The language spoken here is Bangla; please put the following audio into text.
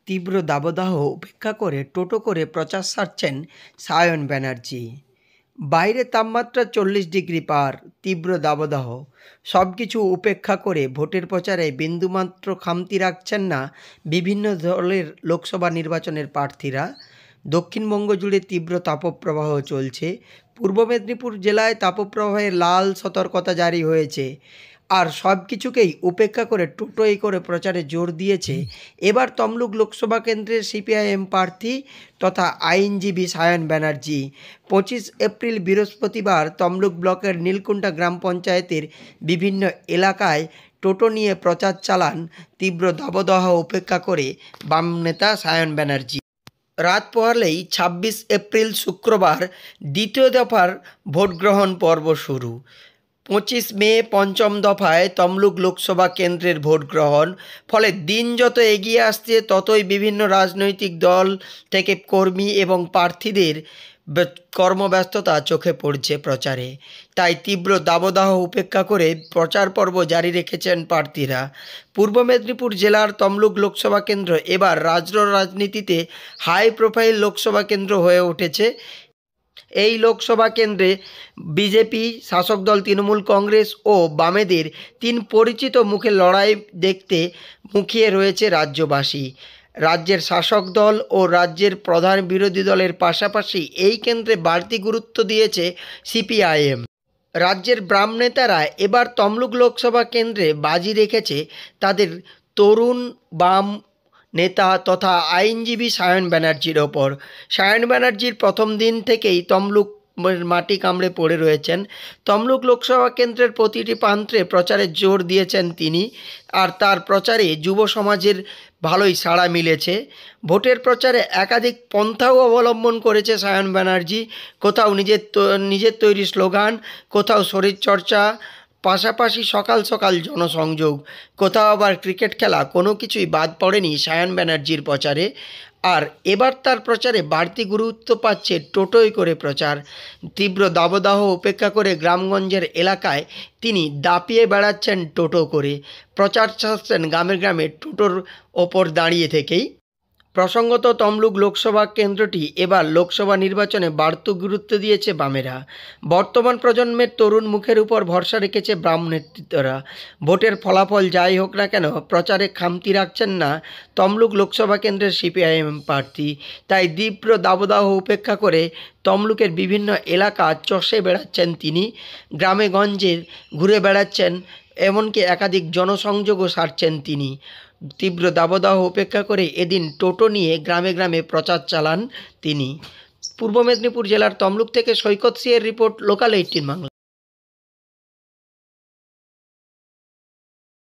তীব্র দাবদাহ উপেক্ষা করে টোটো করে প্রচার সারছেন সায়ন ব্যানার্জি। বাইরে তাপমাত্রা 40 ডিগ্রি পার, তীব্র দাবদাহ, সব কিছু উপেক্ষা করে ভোটের প্রচারে বিন্দুমাত্র খামতি রাখছেন না বিভিন্ন দলের লোকসভা নির্বাচনের প্রার্থীরা। দক্ষিণবঙ্গ জুড়ে তীব্র তাপপ্রবাহ চলছে। পূর্ব মেদিনীপুর জেলায় তাপপ্রবাহের লাল সতর্কতা জারি হয়েছে। আর সব কিছুকেই উপেক্ষা করে টোটোয় করে প্রচারে জোর দিয়েছে এবার তমলুক লোকসভা কেন্দ্রের সিপিআইএম প্রার্থী তথা আইনজীবী সায়ন ব্যানার্জি। 25 এপ্রিল বৃহস্পতিবার তমলুক ব্লকের নীলকুণ্ঠা গ্রাম পঞ্চায়েতের বিভিন্ন এলাকায় টোটো নিয়ে প্রচার চালান তীব্র দাবদাহ উপেক্ষা করে বাম নেতা সায়ন ব্যানার্জি। রাত পোহালেই 26 এপ্রিল শুক্রবার দ্বিতীয় দফার ভোটগ্রহণ পর্ব শুরু। 25 মে পঞ্চম দফায় তমলুক লোকসভা কেন্দ্রের ভোট গ্রহণ। ফলে দিন যত এগিয়ে আসছে ততই বিভিন্ন রাজনৈতিক দল থেকে কর্মী এবং প্রার্থীদের কর্মব্যস্ততা চোখে পড়ছে প্রচারে। তাই তীব্র দাবদাহ উপেক্ষা করে প্রচার পর্ব জারি রেখেছেন প্রার্থীরা। পূর্ব মেদিনীপুর জেলার তমলুক লোকসভা কেন্দ্র এবার রাজনীতিতে হাই প্রোফাইল লোকসভা কেন্দ্র হয়ে উঠেছে। এই লোকসভা কেন্দ্রে বিজেপি, শাসক দল তৃণমূল কংগ্রেস ও বামেদের তিন পরিচিত মুখে লড়াই দেখতে মুখিয়ে রয়েছে রাজ্যবাসী। রাজ্যের শাসক দল ও রাজ্যের প্রধান বিরোধী দলের পাশাপাশি এই কেন্দ্রে বাড়তি গুরুত্ব দিয়েছে সিপিআইএম। রাজ্যের বাম নেতারা এবার তমলুক লোকসভা কেন্দ্রে বাজি রেখেছে তাদের তরুণ বাম নেতা তথা আইনজীবী সায়ন ব্যানার্জির ওপর। সায়ন ব্যানার্জির প্রথম দিন থেকেই তমলুক মাটি কামড়ে পড়ে রয়েছেন। তমলুক লোকসভা কেন্দ্রের প্রতিটি প্রান্তে প্রচারে জোর দিয়েছেন তিনি। আর তার প্রচারে যুব সমাজের ভালোই সাড়া মিলেছে। ভোটের প্রচারে একাধিক পন্থাও অবলম্বন করেছে সায়ন ব্যানার্জি। কোথাও নিজের তৈরি স্লোগান, কোথাও শরীরচর্চা, পাশাপাশি সকাল সকাল জনসংযোগ, কোথাও আবার ক্রিকেট খেলা, কোনো কিছুই বাদ পড়েনি সায়ন ব্যানার্জির প্রচারে। আর এবার তার প্রচারে বাড়তি গুরুত্ব পাচ্ছে টোটোয় করে প্রচার। তীব্র দাবদাহ উপেক্ষা করে গ্রামগঞ্জের এলাকায় তিনি দাপিয়ে বেড়াচ্ছেন টোটো করে। প্রচার চালাচ্ছেন গ্রামে গ্রামে টোটোর ওপর দাঁড়িয়ে থেকেই। প্রসঙ্গত তমলুক লোকসভা কেন্দ্রটি এবার লোকসভা নির্বাচনে বাড়তি গুরুত্ব দিয়েছে বামেরা। বর্তমান প্রজন্মের তরুণ মুখের উপর ভরসা রেখেছে বাম নেতৃত্বরা। ভোটের ফলাফল যাই হোক না কেন প্রচারে খামতি রাখছেন না তমলুক লোকসভা কেন্দ্রের সিপিআইএম প্রার্থী। তাই তীব্র দাবদাহ উপেক্ষা করে তমলুকের বিভিন্ন এলাকা চষে বেড়াচ্ছেন তিনি। গ্রামে গঞ্জে ঘুরে বেড়াচ্ছেন, এমনকি একাধিক জনসংযোগও সারছেন তিনি। তীব্র দাবদাহ উপেক্ষা করে এদিন টোটো নিয়ে গ্রামে গ্রামে প্রচার চালান তিনি। পূর্ব মেদিনীপুর জেলার তমলুক থেকে সৈকত সিংয়ের রিপোর্ট, লোকাল 18 বাংলা।